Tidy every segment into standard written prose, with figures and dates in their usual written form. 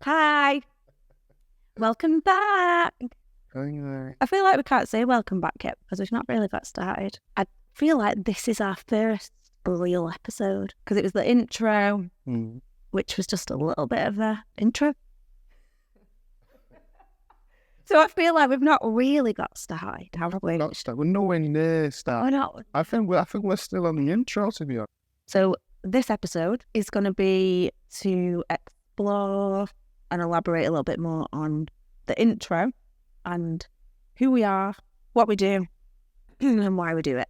Hi. Welcome back. I feel like we can't say welcome back yet because we've not really got started. I feel like this is our first real episode because it was the intro, which was just a little bit of the intro. So I feel like we've not really got started, have we? We're nowhere near start. We're not. I think we're still on the intro, to be honest. So this episode is going to be to explore and elaborate a little bit more on the intro and who we are, what we do, and why we do it.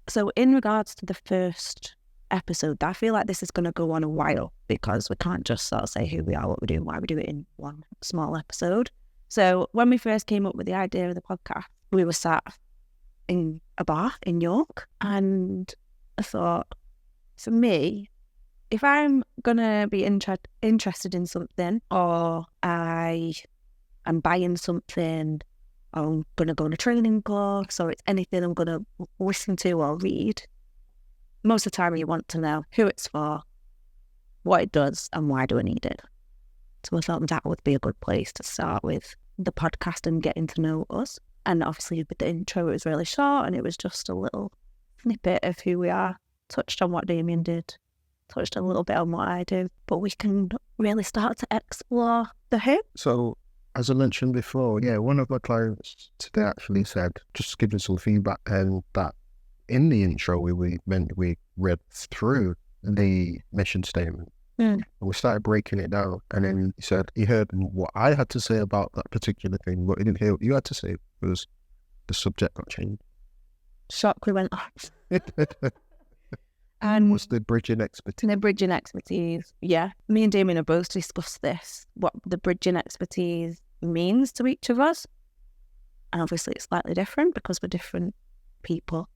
So in regards to the first episode, I feel like this is going to go on a while because we can't just sort of say who we are, what we do, and why we do it in one small episode. So when we first came up with the idea of the podcast, we were sat in a bar in York, and I thought, for me, if I'm going to be interested in something, or I am buying something, or I'm going to go on a training course, or it's anything I'm going to listen to or read, most of the time you want to know who it's for, what it does, and why do I need it. So I thought that would be a good place to start with the podcast and getting to know us. And obviously with the intro, it was really short and it was just a little snippet of who we are. Touched on what Damien did, touched a little bit on what I do, but we can really start to explore the who. So, as I mentioned before, one of my clients today actually said, just giving some feedback, and that in the intro we read through the mission statement. And we started breaking it down, and then he said he heard what I had to say about that particular thing, but he didn't hear what you had to say because the subject got changed. Shock, we went off. And what's the bridging expertise? The bridging expertise, yeah. Me and Damien have both discussed this, what the bridging expertise means to each of us. And obviously it's slightly different because we're different people.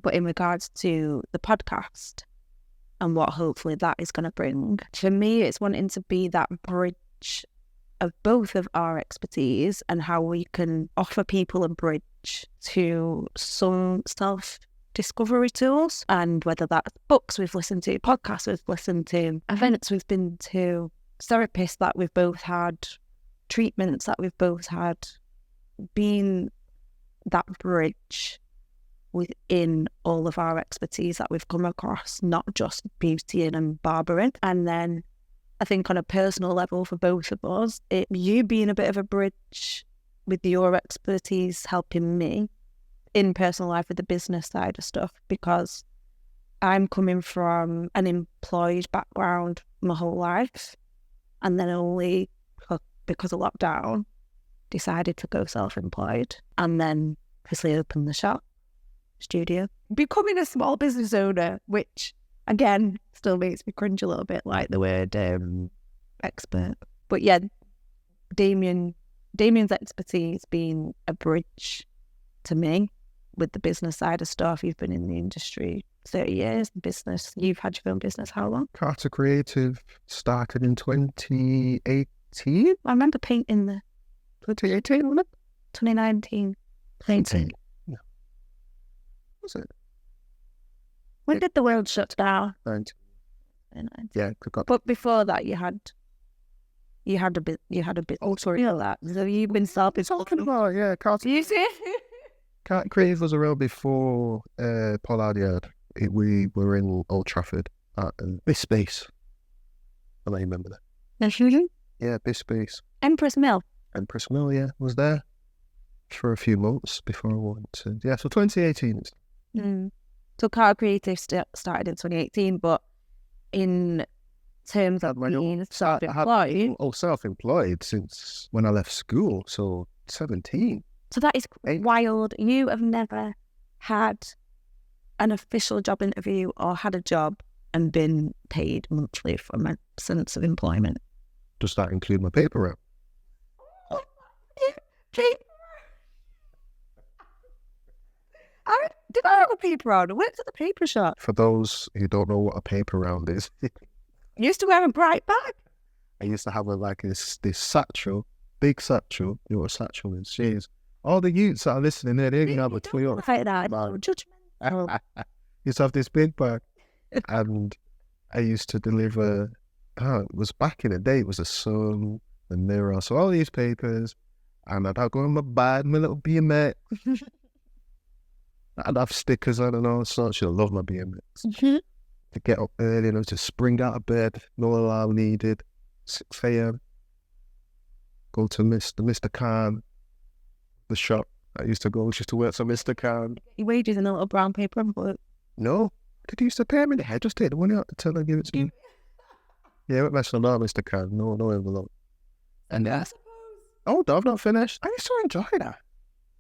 But in regards to the podcast and what hopefully that is going to bring, for me it's wanting to be that bridge of both of our expertise and how we can offer people a bridge to some self-discovery tools, and whether that's books we've listened to, podcasts we've listened to, events we've been to, therapists that we've both had, treatments that we've both had, being that bridge within all of our expertise that we've come across, not just beauty and barbering. And then I think on a personal level for both of us, you being a bit of a bridge with your expertise helping me in personal life with the business side of stuff, because I'm coming from an employed background my whole life, and then only because of lockdown decided to go self-employed, and then obviously open the shop studio, becoming a small business owner, which again still makes me cringe a little bit, like the word expert. But yeah, Damien's expertise being a bridge to me with the business side of stuff. You've been in the industry 30 years, business, you've had your own business how long? Carter Creative started in 2018. I remember painting the 2018, wasn't it? 2019 painting. Yeah. Was it? When did the world shut down? 19. Yeah, but before that you had a bit. Oh, sorry, you know that. So you've been talking about, yeah, Carter. You see? Carter Creative was around before Pollard Yard. We were in Old Trafford at Space. I don't remember that. That's Yeah, Space. Empress Mill, yeah, was there for a few months before I went to... Yeah, so 2018. So Carter Creative started in 2018, but in terms of being self-employed... self-employed since when I left school, so 17. So that is wild. You have never had an official job interview or had a job and been paid monthly from a sense of employment. Does that include my paper route? Did I have a paper round? I worked at the paper shop. For those who don't know what a paper round is, I used to wear a bright bag. I used to have this satchel, big satchel. You know what a satchel is? Jeez. All the youths that are listening there, they can have a clue. Like that. Judgmental. Used to have this big bag, and I used to deliver it was back in the day, it was the Sun, the Mirror, so all these papers, and I'd go on my bike, my little BMX. I'd have stickers on and all sorts. I love my BMX. To get up early, to spring out of bed, no alarm needed, 6 a.m. Go to Mr. Khan, the shop I used to go just to work for Mr. Khan. Your wages in a little brown paper envelope. No, did he used to pay me the head? Just take the money out and give it to me. Yeah, we're messing around, Mr. Khan. No envelope. And I suppose. Oh, I've not finished. I used to enjoy that.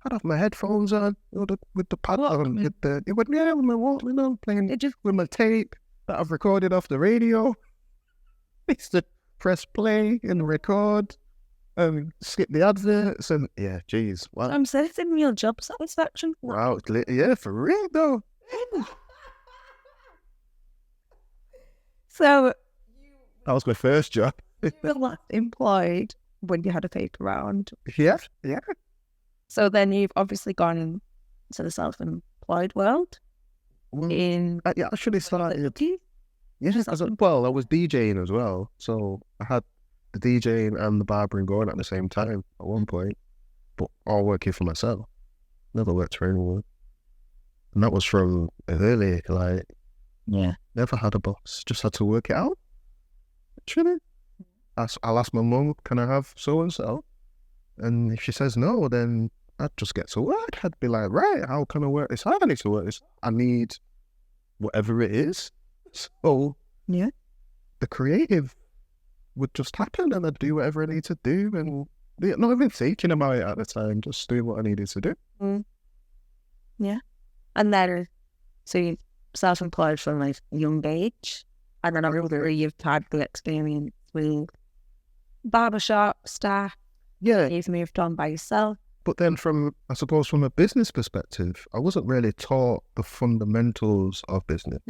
I'd have my headphones on, with the pad on, with my Walkman on, playing with my tape that I've recorded off the radio. I used to press play and record and skip the adverts and yeah, geez. Wow. I'm certain real job satisfaction. Wow, yeah, for real though. So that was my first job. You were last employed when you had a paper round. Yeah. So then you've obviously gone to the self-employed world. I actually started. Yes, I was DJing as well. So I had the DJing and the barbering going at the same time at one point, but all working for myself. Never worked for anyone. And that was from early, never had a boss, just had to work it out. Actually, I'll ask my mum, can I have so-and-so? And if she says no, then I'd just get to work. I'd be like, right, how can I work this? I need to work this. I need whatever it is. So yeah, the creative would just happen and I'd do whatever I need to do and not even thinking about it at the time, just doing what I needed to do. Yeah. And then, so you're self-employed from a young age, and then obviously you've had the experience with barbershop staff. Yeah. You've moved on by yourself. But then from a business perspective, I wasn't really taught the fundamentals of business.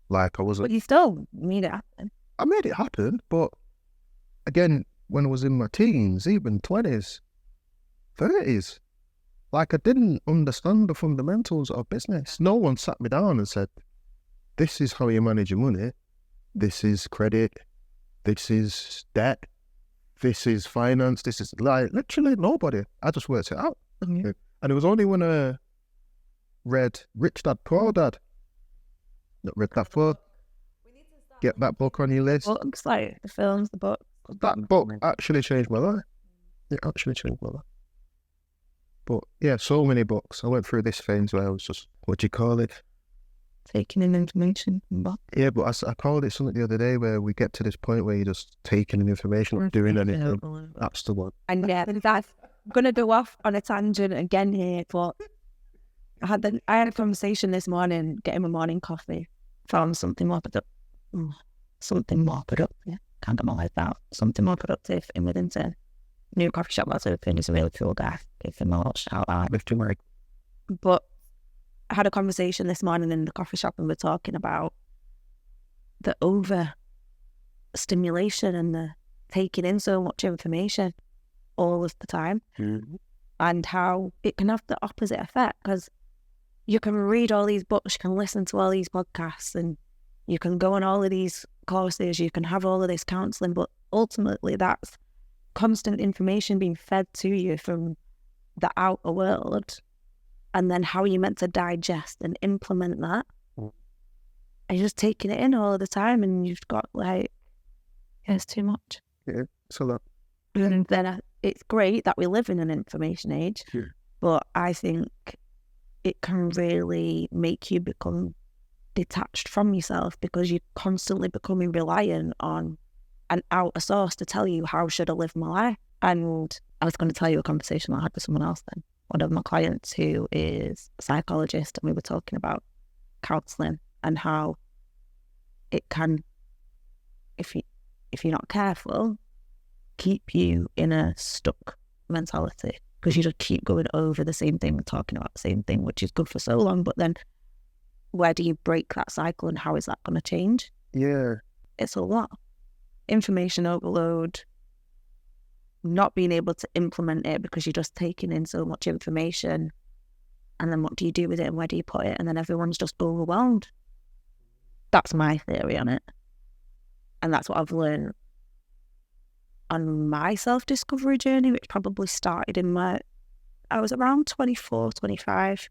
Like I wasn't. But you still made it happen. I made it happen, but again, when I was in my teens, even 20s, 30s, like I didn't understand the fundamentals of business. No one sat me down and said, this is how you manage your money. This is credit. This is debt. This is finance. This is literally nobody. I just worked it out. And it was only when I read Rich Dad, Poor Dad. Not read that book. Get that book on your list. Books, like the films, the book. That book actually changed my life. It actually changed my life. But yeah, so many books. I went through this phase where I was just, what do you call it? Taking in information from books. Yeah, but I called it something the other day where we get to this point where you're just taking in information, not doing anything. That's the one. And yeah, I'm going to go off on a tangent again here, but I had a conversation this morning, getting my morning coffee. Found something more productive. Yeah, can't get my life out. Something more productive in Withington. New coffee shop that's open. He's a really cool guy. Give him a little shout out. But I had a conversation this morning in the coffee shop and we're talking about the over stimulation and the taking in so much information all of the time, and how it can have the opposite effect, because you can read all these books, you can listen to all these podcasts, and you can go on all of these courses, you can have all of this counselling, but ultimately that's constant information being fed to you from the outer world, and then how you're meant to digest and implement that. And you're just taking it in all of the time, and you've got it's too much. Yeah, it's a lot. And then it's great that we live in an information age, but I think it can really make you become detached from yourself, because you're constantly becoming reliant on an outer source to tell you how should I live my life. And I was going to tell you a conversation I had with someone else then. One of my clients who is a psychologist, and we were talking about counselling and how it can, if you're not careful, keep you in a stuck mentality, because you just keep going over the same thing, talking about the same thing, which is good for so long, but then where do you break that cycle, and how is that going to change? Yeah. It's a lot. Information overload, not being able to implement it because you're just taking in so much information, and then what do you do with it and where do you put it, and then everyone's just overwhelmed. That's my theory on it. And that's what I've learned on my self-discovery journey, which probably started I was around 24, 25,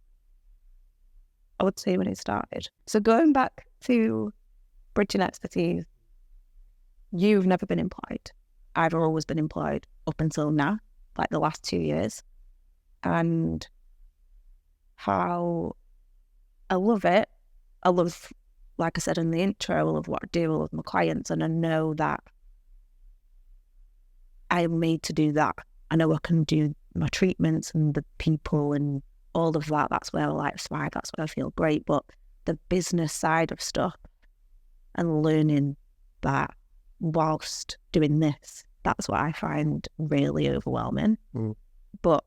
I would say, when it started. So going back to bridging expertise, you've never been employed. I've always been employed up until now, like the last 2 years. And how I love it. I love, like I said in the intro, I love what I do, I love my clients, and I know that I am made to do that. I know I can do my treatments and the people and all of that. That's where I like thrive. That's where I feel great. But the business side of stuff and learning that whilst doing this, that's what I find really overwhelming. But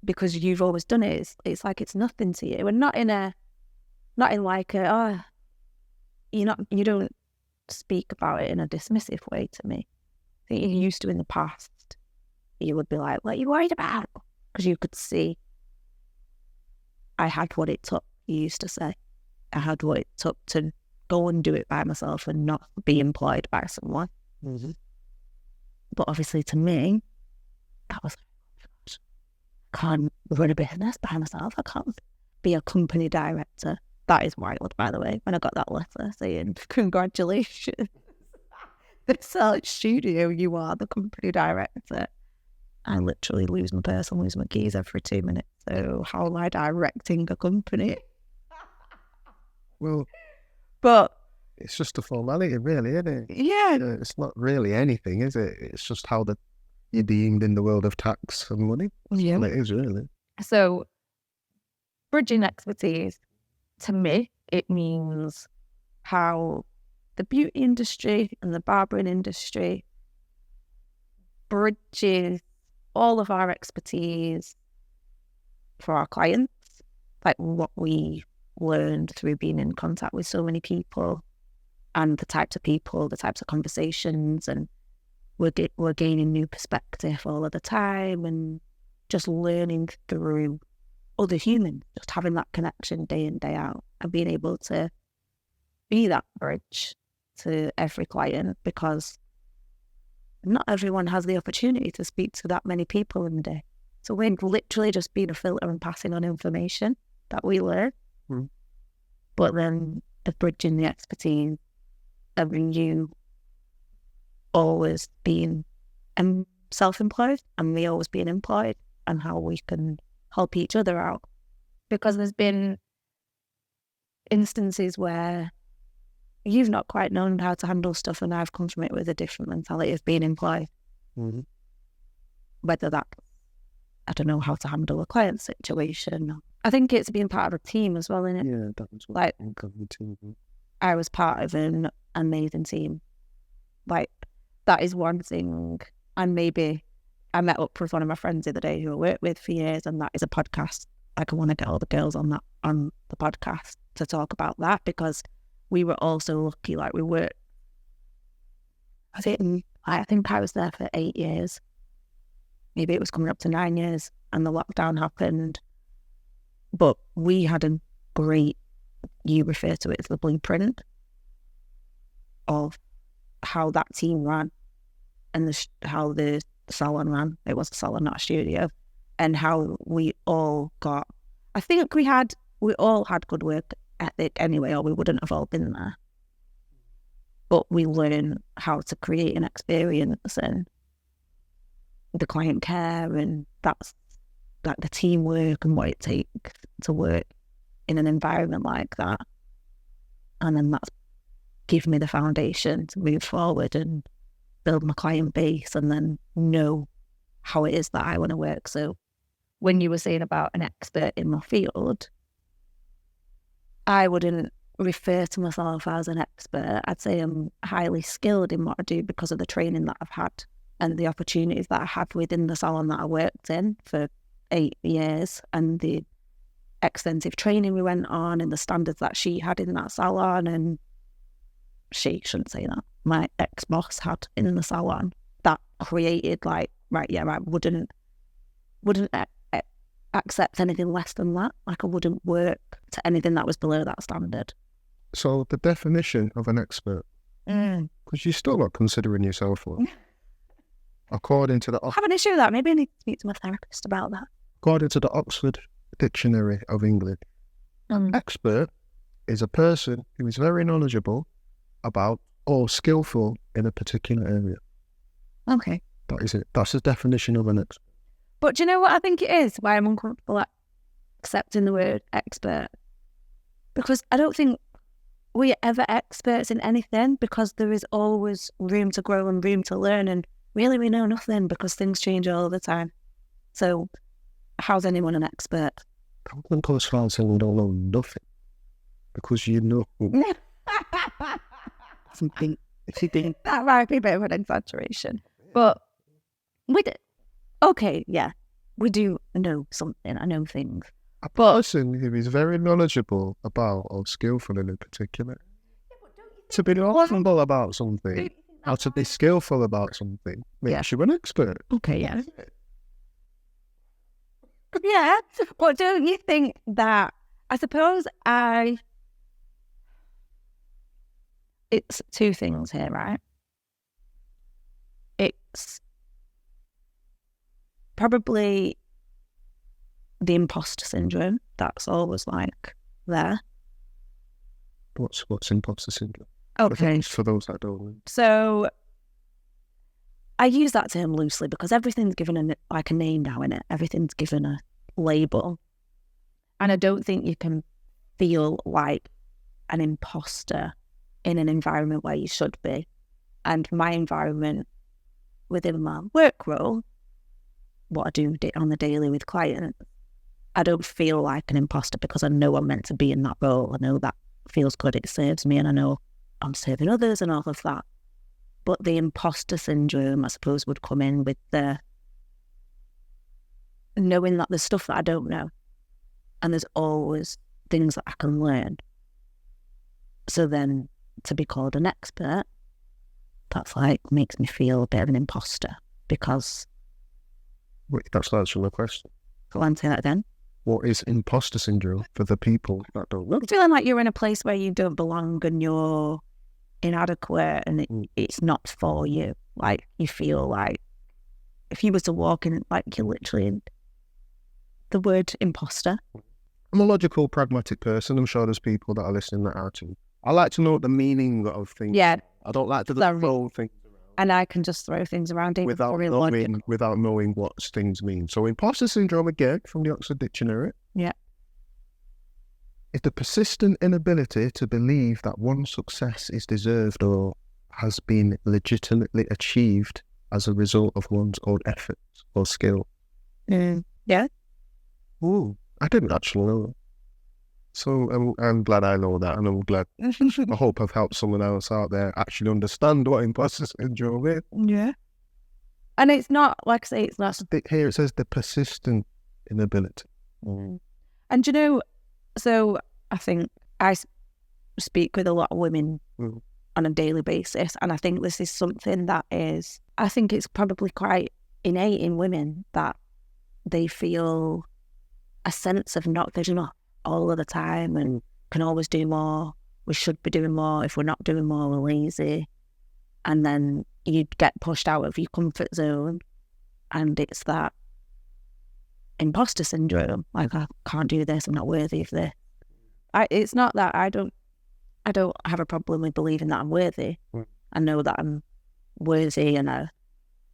because you've always done it, it's like it's nothing to you, and not in like you don't speak about it in a dismissive way to me. I think you used to in the past. You would be like, what are you worried about? Because you could see I had what it took, you used to say. I had what it took to go and do it by myself and not be employed by someone. Mm-hmm. But obviously to me, that was, I can't run a business by myself. I can't be a company director. That is wild, by the way, when I got that letter saying, congratulations. This studio, you are the company director. I literally lose my purse and lose my keys every 2 minutes. So how am I directing a company? Well, but it's just a formality, really, isn't it? Yeah. It's not really anything, is it? It's just how you're deemed in the world of tax and money. Yeah. Well, it is, really. So bridging expertise, to me, it means how the beauty industry and the barbering industry bridges all of our expertise for our clients, like what we learned through being in contact with so many people and the types of people, the types of conversations, and we're gaining new perspective all of the time and just learning through other humans, just having that connection day in, day out, and being able to be that bridge to every client, because not everyone has the opportunity to speak to that many people in a day. So we're literally just being a filter and passing on information that we learn. But then the bridging the expertise of you always being self-employed and me always being employed, and how we can help each other out. Because there's been instances where you've not quite known how to handle stuff and I've come from it with a different mentality of being employed. Mm-hmm. Whether that, I don't know how to handle a client situation. I think it's being part of a team as well, isn't it? Yeah, that was what like, I think of the team. I was part of an amazing team. Like, that is one thing. And maybe I met up with one of my friends the other day who I worked with for years, and that is a podcast. Like, I want to get all the girls on the podcast to talk about that, because we were also lucky. Like, we worked, I think I was there for 8 years. Maybe it was coming up to 9 years, and the lockdown happened. But we had a great, you refer to it as the blueprint of how that team ran, and how the salon ran. It was a salon, not a studio. And how we all got, I think we all had good work ethic anyway, or we wouldn't have all been there. But we learn how to create an experience and the client care, and that's like the teamwork and what it takes to work in an environment like that. And then that's given me the foundation to move forward and build my client base, and then know how it is that I want to work. So when you were saying about an expert in my field, I wouldn't refer to myself as an expert. I'd say I'm highly skilled in what I do because of the training that I've had and the opportunities that I had within the salon that I worked in for 8 years, and the extensive training we went on and the standards that she had in that salon, and she shouldn't say that, my ex-boss had in the salon, that created like, right, yeah, I wouldn't accept anything less than that. Like, I wouldn't work to anything that was below that standard. So the definition of an expert, Because you're still not considering yourself one. According to the I have an issue with that. Maybe I need to speak to my therapist about that. according to the Oxford Dictionary of English, expert is a person who is very knowledgeable about or skillful in a particular area. Okay. That is it. That's the definition of an expert. But do you know what I think it is? Why I'm uncomfortable accepting the word expert? Because I don't think we're ever experts in anything, because there is always room to grow and room to learn, and really we know nothing because things change all the time. So how's anyone an expert? I wouldn't go as far as saying we don't know nothing, because you know. That might be a bit of an exaggeration. But we do know something. I know things. A person who is very knowledgeable about or skillful in a particular. To be knowledgeable about something, or to be skillful about something, makes you an expert. Okay, yeah. Yeah, but don't you think that, I suppose it's two things here, right? It's probably the imposter syndrome that's always like there. What's imposter syndrome? Okay. For those that don't know. So I use that term loosely because everything's given a name now, innit? Everything's given a label. And I don't think you can feel like an imposter in an environment where you should be. And my environment within my work role, what I do on the daily with clients, I don't feel like an imposter because I know I'm meant to be in that role. I know that feels good, it serves me, and I know I'm serving others and all of that. But the imposter syndrome, I suppose, would come in with the knowing that there's stuff that I don't know, and there's always things that I can learn. So then to be called an expert, that's like makes me feel a bit of an imposter because... Wait, that's answering the question. Go on, say that again. What is imposter syndrome for the people that don't know? Feeling like you're in a place where you don't belong and you're inadequate and it's not for you. Like you feel like if you were to walk in, like you're literally the word imposter. I'm a logical, pragmatic person. I'm sure there's people that are listening that are too. I like to know the meaning of things. Yeah. I don't like to throw things around. And I can just throw things around without knowing what things mean. So imposter syndrome, again, from the Oxford Dictionary. Yeah. Is the persistent inability to believe that one's success is deserved or has been legitimately achieved as a result of one's own efforts or skill. Yeah. Ooh, I didn't actually know that. So I'm glad I know that, and I'm glad. I hope I've helped someone else out there actually understand what imposter syndrome is. Yeah. And it's not, like I say, it's not... Here it says the persistent inability. And you know, so I think I speak with a lot of women on a daily basis, and I think this is something that is, I think it's probably quite innate in women that they feel a sense of not good enough all of the time and can always do more. We should be doing more. If we're not doing more, we're lazy. And then you get pushed out of your comfort zone, and it's that imposter syndrome. Like, I can't do this. I'm not worthy of this. It's not that I don't have a problem with believing that I'm worthy. I know that I'm worthy, and I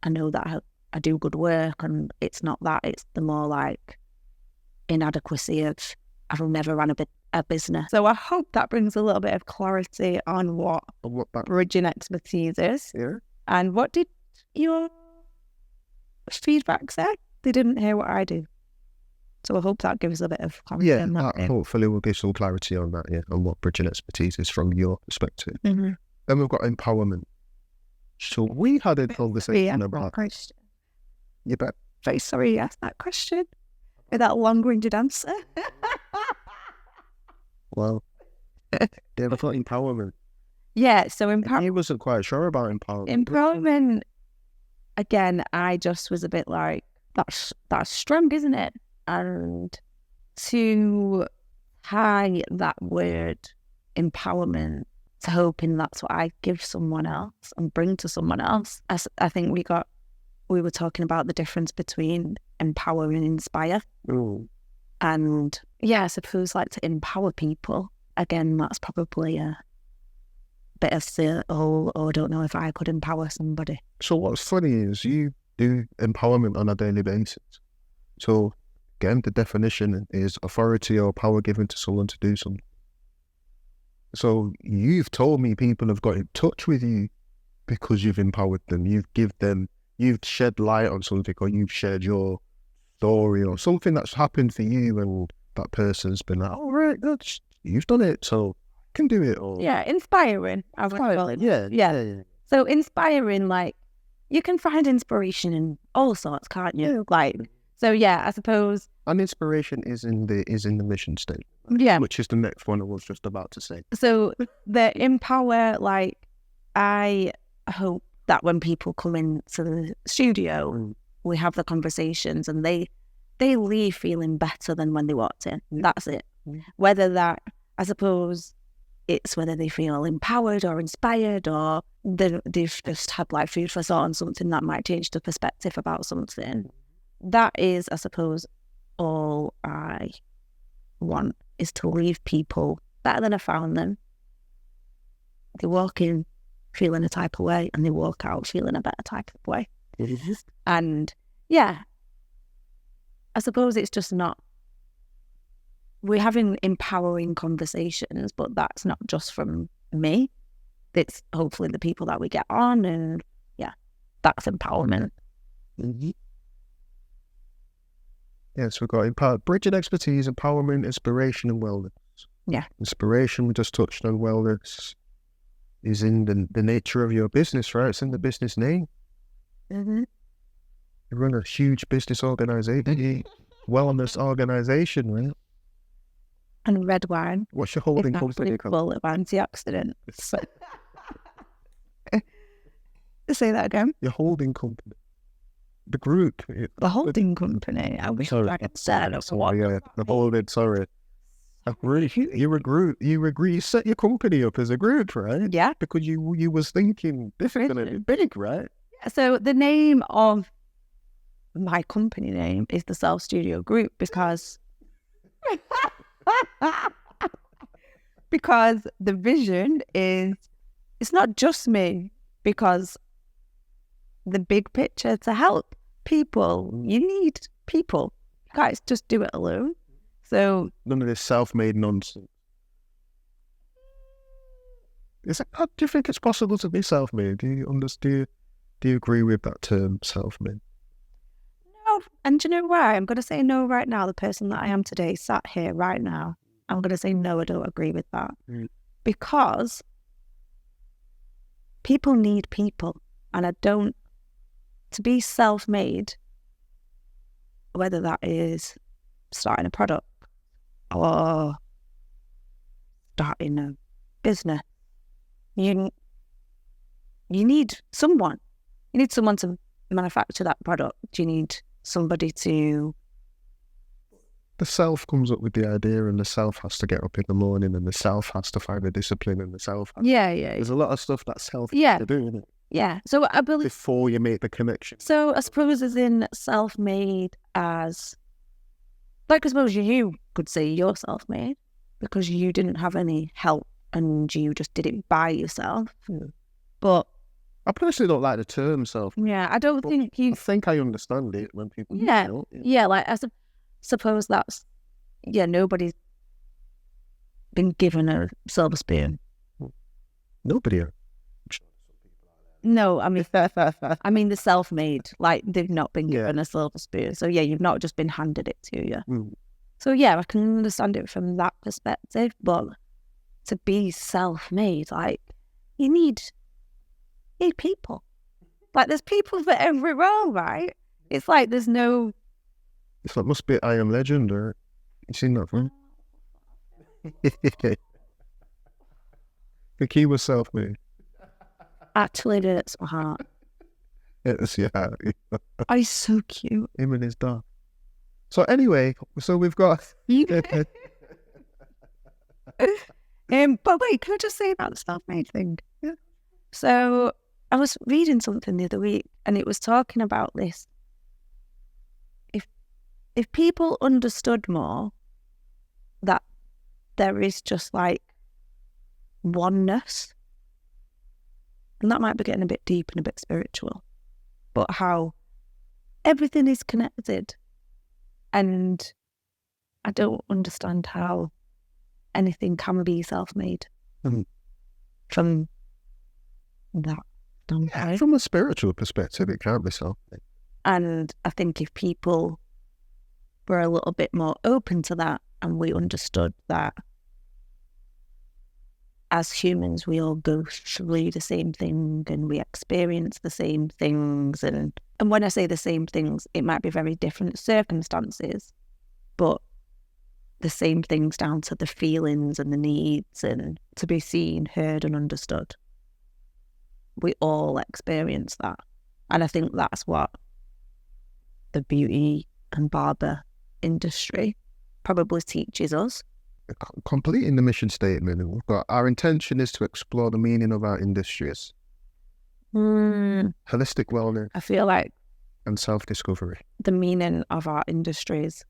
know that I do good work, and it's not that. It's the more like inadequacy of I've never run a business. So I hope that brings a little bit of clarity on what bridging expertise is. Yeah. And what did your feedback say? They didn't hear what I do. So I hope that gives a bit of clarity on that. Yeah, hopefully we'll give some clarity on that, on what bridging expertise is from your perspective. Mm-hmm. Then we've got empowerment. So we had a conversation about... question. You bet. Very sorry you asked that question with that long-winded answer. Well, yeah, I thought empowerment. Yeah, so I wasn't quite sure about empowerment. Empowerment, again, I just was a bit like, that's strong, isn't it? And to tie that word empowerment hoping that's what I give someone else and bring to someone else. I think we were talking about the difference between empower and inspire. Ooh. And yeah, I suppose like to empower people, again, that's probably a bit of I don't know if I could empower somebody. So what's funny is you do empowerment on a daily basis. So again, the definition is authority or power given to someone to do something. So you've told me people have got in touch with you because you've empowered them. You've shed light on something, or you've shared your story or something that's happened for you, and that person's been like, "Oh, right, good, you've done it, so I can do it." Or Yeah, inspiring. I would call it. Yeah. So inspiring, like you can find inspiration in all sorts, can't you? Like, so yeah, I suppose. And inspiration is in the mission statement. Yeah, which is the next one I was just about to say. So the empower, like, I hope that when people come into the studio, we have the conversations and they leave feeling better than when they walked in. That's it. Whether that, I suppose, it's whether they feel empowered or inspired, or they've just had like food for thought on something that might change the perspective about something. That is, I suppose, all I want, is to leave people better than I found them. They walk in feeling a type of way and they walk out feeling a better type of way. And yeah, I suppose it's just not, we're having empowering conversations, but that's not just from me. It's hopefully the people that we get on, and yeah, that's empowerment. Yes, we've got bridging expertise, empowerment, inspiration, and wellness. Yeah. Inspiration, we just touched on. Wellness is in the nature of your business, right? It's in the business name. You run a huge business organization, wellness organization, right? And red wine. What's your holding company called? Full of antioxidants. Say that again. Your holding company. The group. The holding company. I wish I could say it. The holding, sorry. You set your company up as a group, right? Yeah. Because you was thinking this is going to be big, right? So the name of my company name is the Self Studio Group because the vision is, it's not just me, because the big picture to help people, you need people. You can't just do it alone. So none of this self-made nonsense. Do you think it's possible to be self-made? Do you understand? Do you agree with that term, self-made? No, and do you know why? I'm going to say no right now. The person that I am today, sat here right now, I'm going to say no, I don't agree with that. Because people need people, and to be self-made, whether that is starting a product or starting a business, you need someone. You need someone to manufacture that product. You need somebody to... The self comes up with the idea, and the self has to get up in the morning, and the self has to find the discipline, and the self has There's a lot of stuff that self has to do, isn't it? Yeah. So I believe... Before you make the connection. So I suppose as in self-made as... Like I suppose you could say you're self-made because you didn't have any help and you just did it by yourself. But... I personally don't like the term self. Yeah, I don't think you... I think I understand it when people... Yeah, like I suppose that's... Yeah, nobody's been given a silver spoon. Nobody. No, I mean the self-made, like they've not been given a silver spoon. So yeah, you've not just been handed it to you. So yeah, I can understand it from that perspective. But to be self-made, like you need people. Like there's people for every role, right? It's like there's no... It's like, must be I Am Legend, or you seen that film? The key was self-made. Actually, it hurts my heart. Yes, yeah. Oh, he's so cute. Him and his dog. So anyway, so we've got... But wait, can I just say about the self-made thing? Yeah. So I was reading something the other week, and it was talking about this. If people understood more that there is just like oneness, and that might be getting a bit deep and a bit spiritual, but how everything is connected, and I don't understand how anything can be self-made from that standpoint. Yeah, from a spiritual perspective, it can't be self-made. And I think if people were a little bit more open to that, and we understood that as humans, we all go through the same thing and we experience the same things. And when I say the same things, it might be very different circumstances, but the same things down to the feelings and the needs and to be seen, heard and understood. We all experience that. And I think that's what the beauty and barber industry probably teaches us. Completing the mission statement, we've got our intention is to explore the meaning of our industries, holistic wellness, I feel like and self-discovery. the meaning of our industries,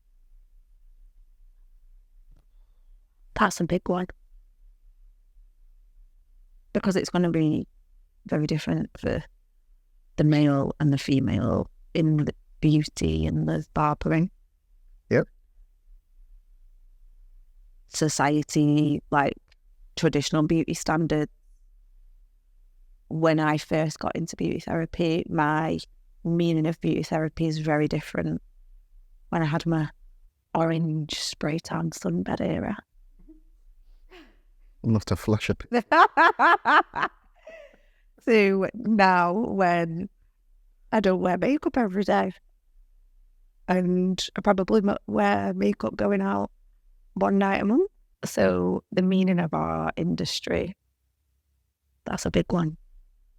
that's a big one, because it's going to be very different for the male and the female in the beauty and the barbering. Yep. Society, like traditional beauty standards. When I first got into beauty therapy, my meaning of beauty therapy is very different. When I had my orange spray tan sunbed era. I'd love to flash up. To now, when I don't wear makeup every day, and I probably wear makeup going out one night a month. So the meaning of our industry, that's a big one.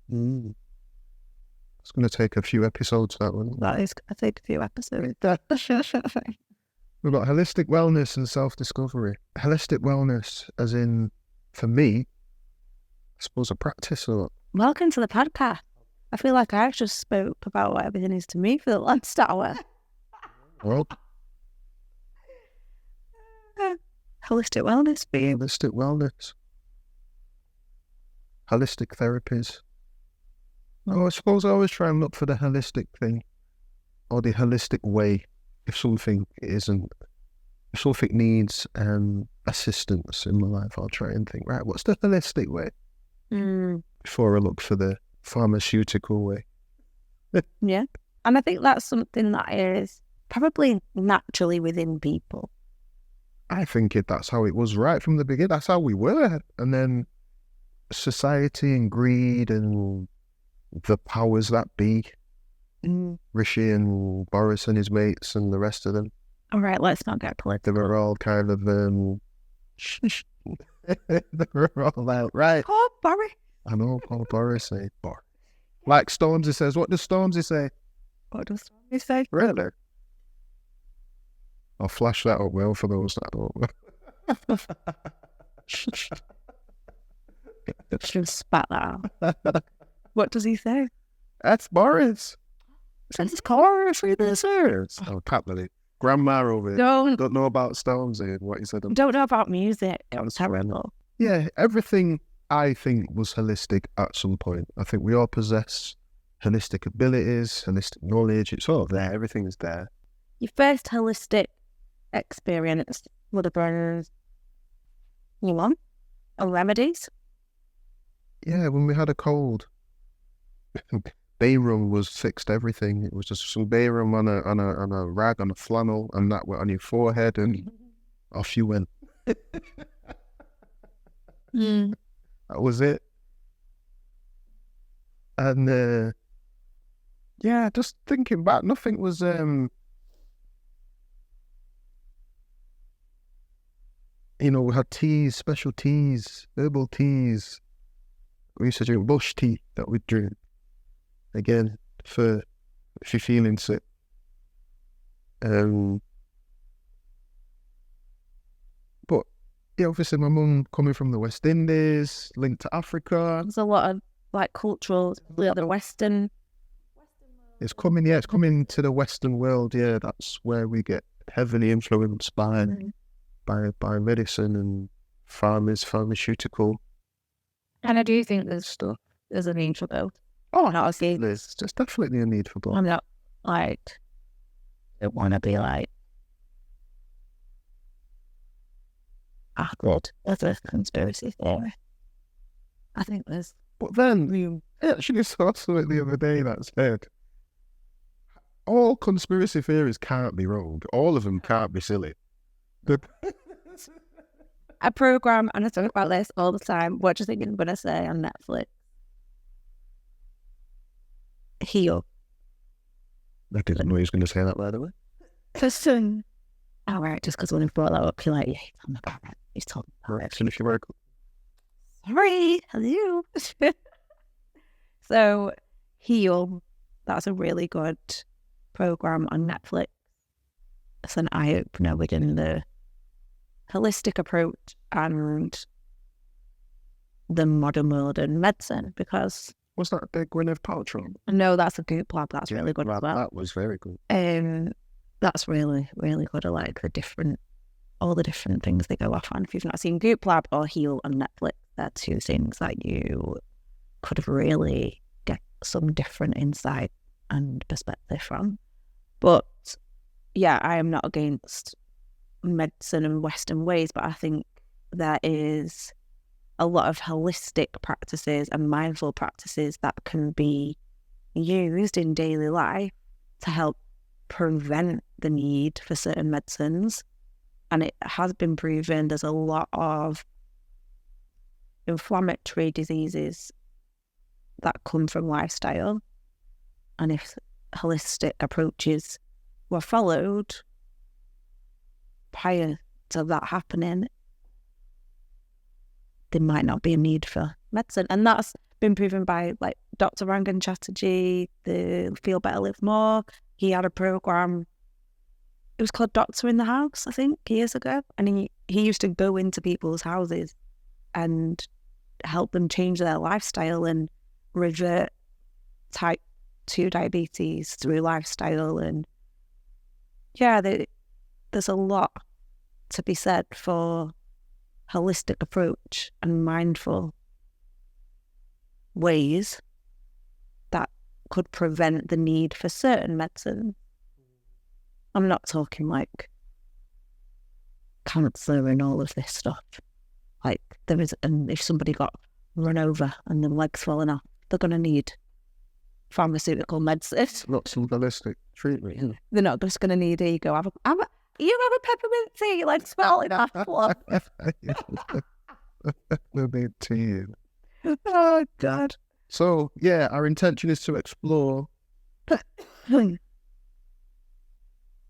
It's going to take a few episodes, that one. That is, I think, a few episodes. We've got holistic wellness and self-discovery. Holistic wellness, as in, for me, I suppose a practice. Or Welcome to the podcast. I feel like I've just spoke about what everything is to me for the last hour. well, Holistic wellness for you. holistic wellness, holistic therapies. I suppose I always try and look for the holistic thing, or the holistic way. If something needs assistance in my life, I'll try and think, right, what's the holistic way? Before I look for the pharmaceutical way. Yeah. And I think that's something that is probably naturally within people. I think that's how it was right from the beginning. That's how we were. And then society and greed and the powers that be, Rishi and Boris and his mates and the rest of them. All right, let's not get They political. were all kind of, they were all out, right? Oh, Barry. I know, Paul Boris say, like Stormzy says, what does Stormzy say? What does he say? Really? I'll flash that up well for those that don't. Just spat that out. What does he say? That's Boris. It's chorus for this. Oh, can't believe. Grandma over here. Don't know about Stormzy and what he said. Don't know about music. It was terrible. Yeah, everything I think was holistic at some point. I think we all possess holistic abilities, holistic knowledge. It's all there. Everything is there. Your first holistic experience would have been or remedies. Yeah, when we had a cold, bay rum was fixed everything. It was just some bay rum on a rag, on a flannel, and that went on your forehead, and off you went. That was it. And yeah, just thinking back, nothing was we had teas, special teas, herbal teas. We used to drink bush tea that we'd drink. Again, for if you're feeling sick. But yeah, obviously my mum coming from the West Indies, linked to Africa. There's a lot of like cultural, the other Western. It's coming to the Western world. Yeah, that's where we get heavily influenced by medicine and pharmaceutical And I do think stuff. there's a need for both. Oh, Not as gay. there's definitely a need for both. I'm not like, I don't want to be like, good. That's a conspiracy theory. I think there's. But then, I actually saw something the other day that said, all conspiracy theories can't be wrong. All of them can't be silly. I program and I talk about this all the time. What do you think I'm going to say on Netflix? Heal. I didn't know he was going to say that, by the way. Listen. All right, just because when I brought that up, you're like, yeah, he's talking about it. He's talking about it. Finish your work. Sorry, hello. So, Heal, that's a really good program on Netflix. It's an eye-opener within the holistic approach and the modern world and medicine, because... Was that the Gwyneth Paltrow? No, that's a Goop Lab. That's really good as well. That was very good. That's really, really good. I like all the different things they go off on. If you've not seen Goop Lab or Heal on Netflix, they're two things that you could really get some different insight and perspective from. But yeah, I am not against medicine and Western ways, but I think there is a lot of holistic practices and mindful practices that can be used in daily life to help prevent the need for certain medicines. And it has been proven there's a lot of inflammatory diseases that come from lifestyle. And if holistic approaches were followed prior to that happening, there might not be a need for medicine. And that's been proven by like Dr. Rangan Chatterjee, the Feel Better, Live More. He had a program, it was called Doctor in the House, I think, years ago. And he used to go into people's houses and help them change their lifestyle and revert type 2 diabetes through lifestyle. And yeah, there's a lot to be said for holistic approach and mindful ways that could prevent the need for certain medicine. I'm not talking like cancer and all of this stuff. Like if somebody got run over and their leg's falling off, they're going to need pharmaceutical medicine. Not some holistic treatment. They're not just going to need, here you go, you have a peppermint tea, like smell it after. We'll be tea. Oh, God. So, yeah, our intention is to explore me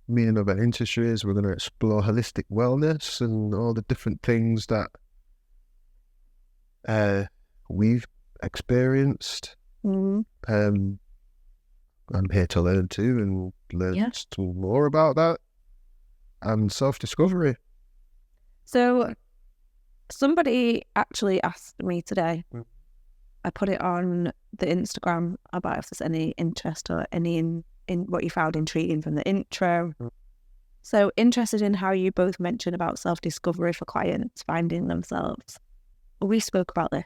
and other industries. We're going to explore holistic wellness and all the different things that we've experienced. I'm here to learn too and learn more about that and self-discovery. So somebody actually asked me today, I put it on the Instagram about if there's any interest or any in what you found intriguing from the intro. So interested in how you both mentioned about self-discovery for clients finding themselves. We spoke about this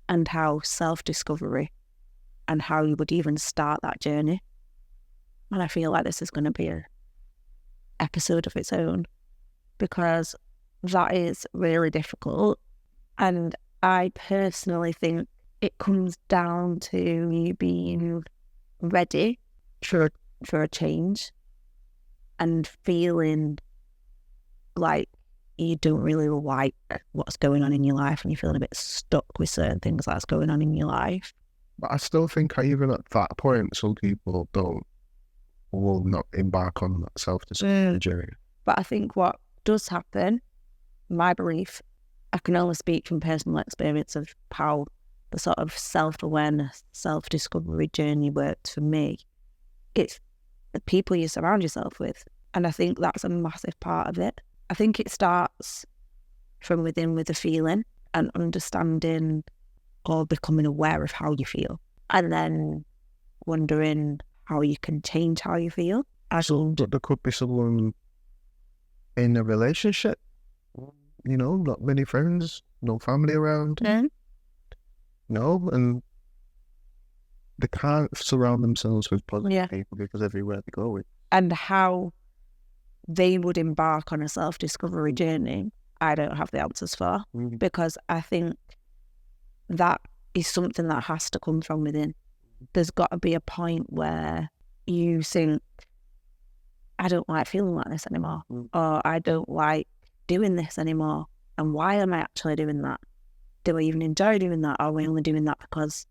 and how self-discovery and how you would even start that journey. And I feel like this is going to be an episode of its own because that is really difficult. And I personally think it comes down to you being ready for a change and feeling like you don't really like what's going on in your life and you're feeling a bit stuck with certain things that's going on in your life. But I still think even at that point, some people will not embark on that self-discovery journey. But I think what does happen, my belief, I can only speak from personal experience of how the sort of self-awareness, self-discovery journey worked for me. It's the people you surround yourself with. And I think that's a massive part of it. I think it starts from within with a feeling and understanding or becoming aware of how you feel, and then wondering how you can change how you feel. So there could be someone in a relationship, not many friends, no family around, and they can't surround themselves with positive people because everywhere they go with. And how they would embark on a self-discovery journey, I don't have the answers for, because I think that is something that has to come from within. There's got to be a point where you think, I don't like feeling like this anymore, or I don't like doing this anymore. And why am I actually doing that? Do I even enjoy doing that? Or am I only doing that because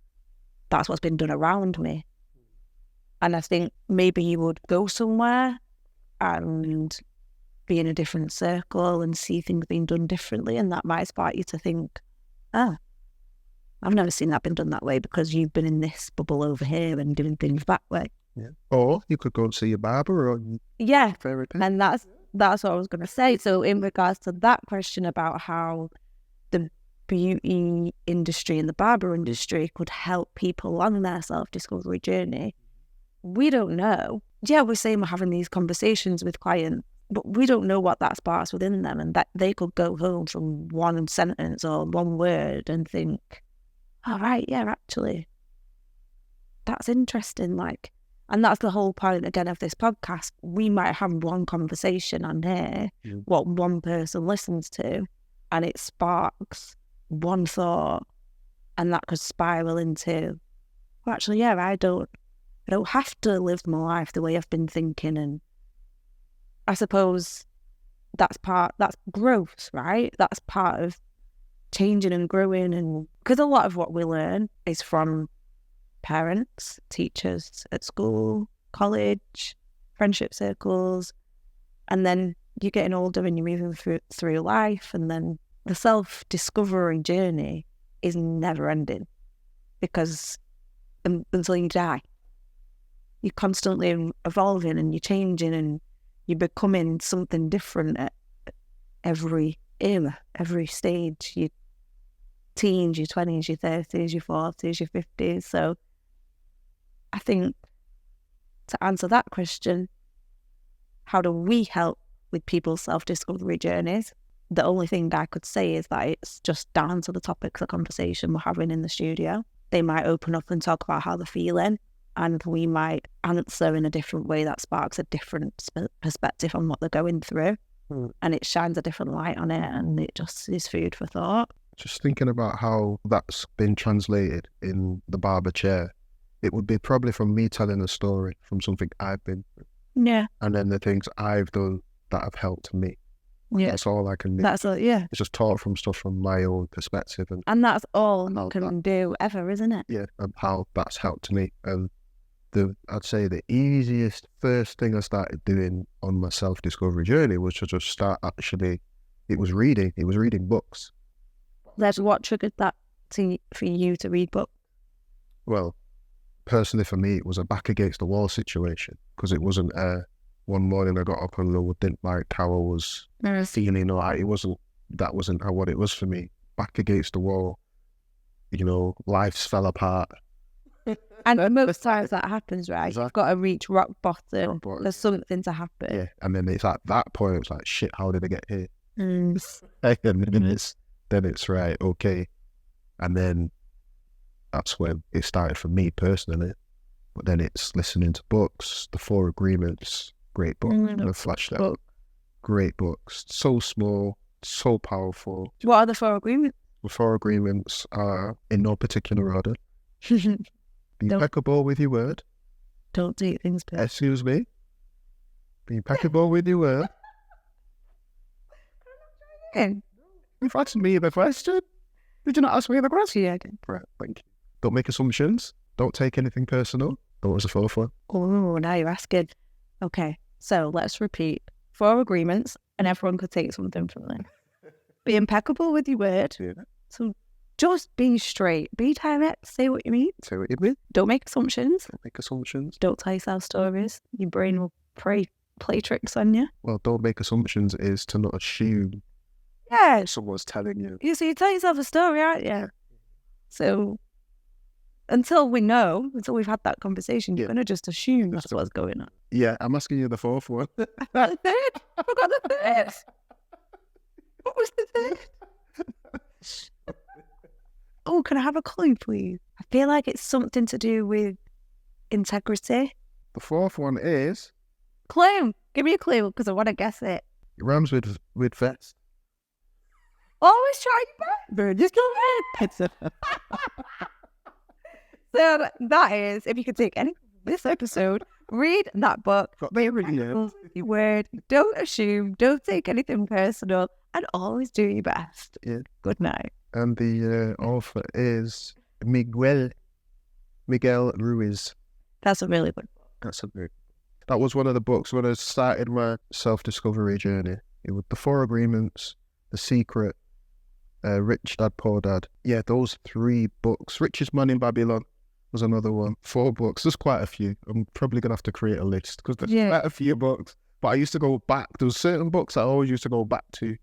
that's what's been done around me? And I think maybe you would go somewhere and be in a different circle and see things being done differently, and that might spark you to think, oh, I've never seen that been done that way because you've been in this bubble over here and doing things that way. Yeah. Or you could go and see a barber or therapist. And that's what I was going to say. So in regards to that question about how the beauty industry and the barber industry could help people on their self-discovery journey, we don't know. Yeah, we're saying we're having these conversations with clients, but we don't know what that sparks within them, and that they could go home from one sentence or one word and think, all right, yeah, actually, that's interesting. And that's the whole point, again, of this podcast. We might have one conversation on here, what one person listens to, and it sparks one thought, and that could spiral into, well, actually, yeah, I don't have to live my life the way I've been thinking. And I suppose that's growth, right? That's part of changing and growing. And because a lot of what we learn is from parents, teachers at school, college, friendship circles, and then you're getting older and you're moving through life, and then the self-discovery journey is never ending, because until you die, you're constantly evolving and you're changing and you're becoming something different at every era, every stage. Your teens, your 20s, your 30s, your 40s, your 50s. So I think to answer that question, how do we help with people's self-discovery journeys? The only thing I could say is that it's just down to the topics of conversation we're having in the studio. They might open up and talk about how they're feeling, and we might answer in a different way that sparks a different perspective on what they're going through. And it shines a different light on it, and it just is food for thought. Just thinking about how that's been translated in the barber chair, it would be probably from me telling a story from something I've been through. Yeah. And then the things I've done that have helped me. Yeah. That's all I can do. That's all, yeah. It's just taught from stuff from my own perspective. And that's all you can do ever, isn't it? Yeah, and how that's helped me. And I'd say the easiest first thing I started doing on my self-discovery journey was to just start it was reading books. What triggered that for you to read books? Well, personally for me, it was a back against the wall situation, because it wasn't one morning I got up and I didn't like how I was feeling, or that wasn't what it was for me. Back against the wall, life's fell apart. And most times that happens, right? Exactly. You've got to reach rock bottom. There's something to happen. Yeah, and then it's at that point, it's like, shit, how did I get here? And then it's right, okay. And then that's when it started for me personally. But then it's listening to books, The Four Agreements, great book. I flashed out. Great books. So small, so powerful. What are the Four Agreements? The Four Agreements are in no particular order. Be impeccable with your word. Don't take things personally. Excuse me. Be impeccable with your word. You've asked me the question. Did you not ask me the question? Yeah, I did. Right, thank you. Don't make assumptions. Don't take anything personal. What was the fourth one? Oh, now you're asking. Okay, so let's repeat. 4 agreements, and everyone could take something from them. Be impeccable with your word. Yeah. So just be straight. Be direct. Say what you mean. Say what you mean. Don't make assumptions. Don't make assumptions. Don't tell yourself stories. Your brain will play tricks on you. Well, don't make assumptions is to not assume Yeah. Someone's telling you. So you tell yourself a story, aren't you? So until we've had that conversation, you're going to just assume that's what's going on. Yeah, I'm asking you the fourth one. The third? I forgot the third. What was the third? Oh, can I have a clue, please? I feel like it's something to do with integrity. The fourth one is... Clue. Give me a clue, because I want to guess it. It rhymes with vest. Always try your best. Just go ahead. So that is, if you could take any this episode, read that book. Word. Don't assume. Don't take anything personal, and always do your best. Yeah. Good night. And the author is Miguel Ruiz. That's a really good book. That was one of the books when I started my self-discovery journey. It was The Four Agreements, The Secret, Rich Dad, Poor Dad. Yeah, those 3 books. Richest Man in Babylon was another one. 4 books. There's quite a few. I'm probably going to have to create a list because there's quite a few books. But I used to go back. There was certain books I always used to go back to.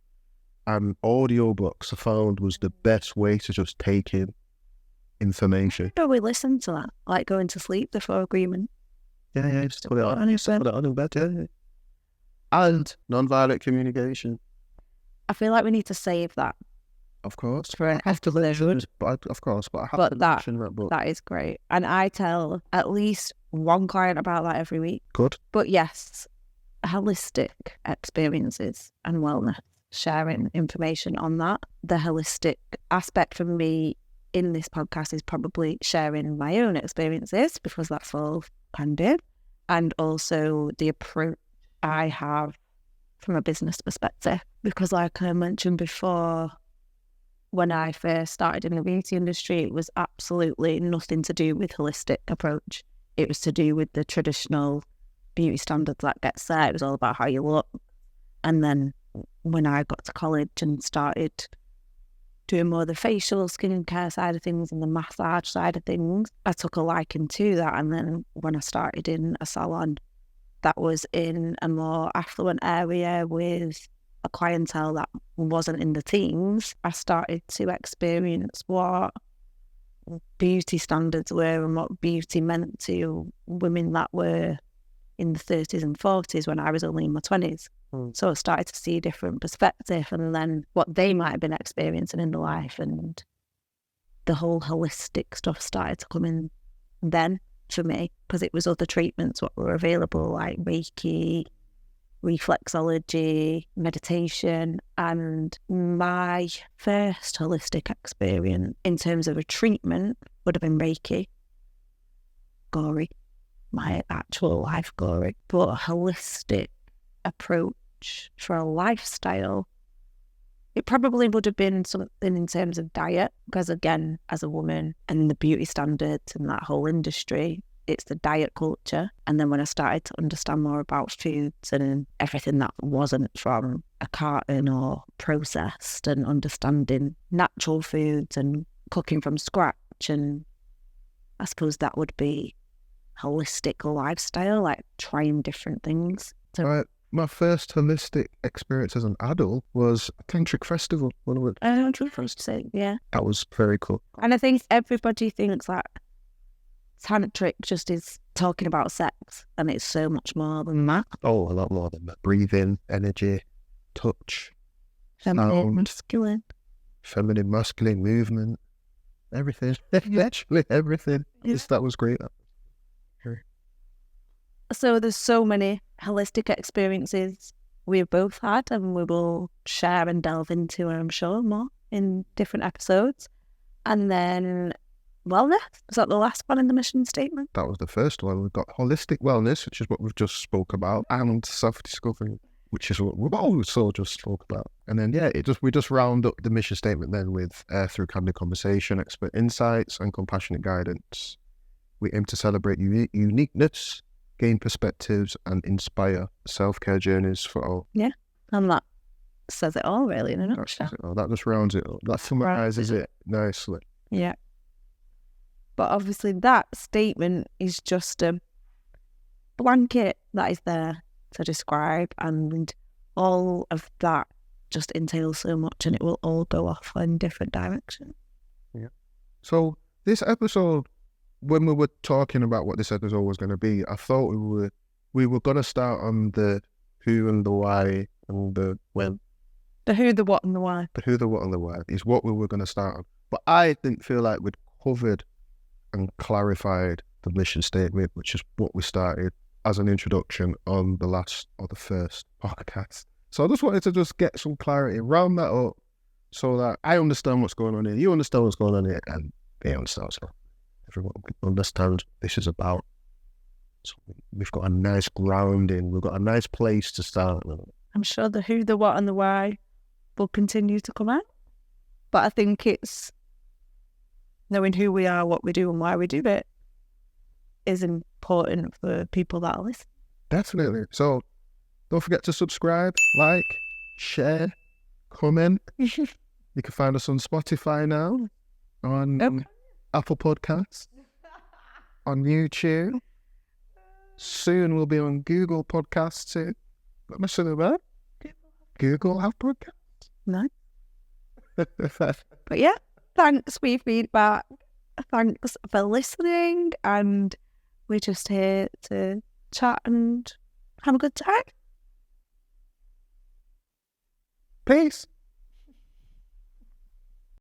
And audio books I found was the best way to just take in information. But we listen to that, like going to sleep, The Four Agreements. Yeah, just put it on in bed, yeah. And non-violent communication. I feel like we need to save that. Of course. For an episode. But I have to mention that book. That is great. And I tell at least one client about that every week. Good. But yes, holistic experiences and wellness, sharing information on that. The holistic aspect for me in this podcast is probably sharing my own experiences, because that's all I can do. And also the approach I have from a business perspective. Because like I mentioned before, when I first started in the beauty industry, it was absolutely nothing to do with holistic approach. It was to do with the traditional beauty standards that get set. It was all about how you look. And then when I got to college and started doing more of the facial skincare side of things and the massage side of things, I took a liking to that. And then when I started in a salon that was in a more affluent area with a clientele that wasn't in the teens, I started to experience what beauty standards were and what beauty meant to women that were in the 30s and 40s when I was only in my 20s. So I started to see a different perspective, and then what they might have been experiencing in their life, and the whole holistic stuff started to come in then for me, because it was other treatments what were available, like Reiki, reflexology, meditation. And my first holistic experience in terms of a treatment would have been Reiki, gory, my actual life gory. But a holistic approach for a lifestyle, it probably would have been something in terms of diet, because again, as a woman and the beauty standards and that whole industry, it's the diet culture. And then when I started to understand more about foods and everything that wasn't from a carton or processed, and understanding natural foods and cooking from scratch, and I suppose that would be holistic lifestyle, like trying different things. So my first holistic experience as an adult was a tantric festival. Yeah. That was very cool. And I think everybody thinks that tantric just is talking about sex, and it's so much more than that. Oh, a lot more than that. Breathing, energy, touch, Feminine, masculine. Feminine, masculine, movement, everything. Literally everything. Yeah. That was great. So there's so many holistic experiences we've both had, and we will share and delve into, I'm sure, more in different episodes. And then wellness, was that the last one in the mission statement? That was the first one. We've got holistic wellness, which is what we've just spoke about, and self-discovery, which is what we've also just spoke about. And then, we just round up the mission statement then with through candid conversation, expert insights, and compassionate guidance. We aim to celebrate uniqueness, gain perspectives, and inspire self-care journeys for all. Yeah, and that says it all, really, in a nutshell. That just rounds it up. That summarises it nicely. Yeah. But obviously that statement is just a blanket that is there to describe, and all of that just entails so much, and it will all go off in different directions. Yeah. So this episode, when we were talking about what this episode was going to be, I thought we were going to start on the who and the why and the when. The who, the what, and the why. The who, the what, and the why is what we were going to start on. But I didn't feel like we'd covered and clarified the mission statement, which is what we started as an introduction on the first podcast. So I just wanted to just get some clarity, round that up, so that I understand what's going on here, you understand what's going on here, and they understand. So everyone understands what this is about. So we've got a nice grounding, we've got a nice place to start. I'm sure the who, the what, and the why will continue to come out. But I think it's knowing who we are, what we do, and why we do it is important for people that are listening. Definitely. So don't forget to subscribe, like, share, comment. You can find us on Spotify now, on Apple Podcasts, on YouTube. Soon we'll be on Google Podcasts too. Not missing about Google have podcasts. No. But yeah, thanks for your feedback. Thanks for listening. And we're just here to chat and have a good time. Peace.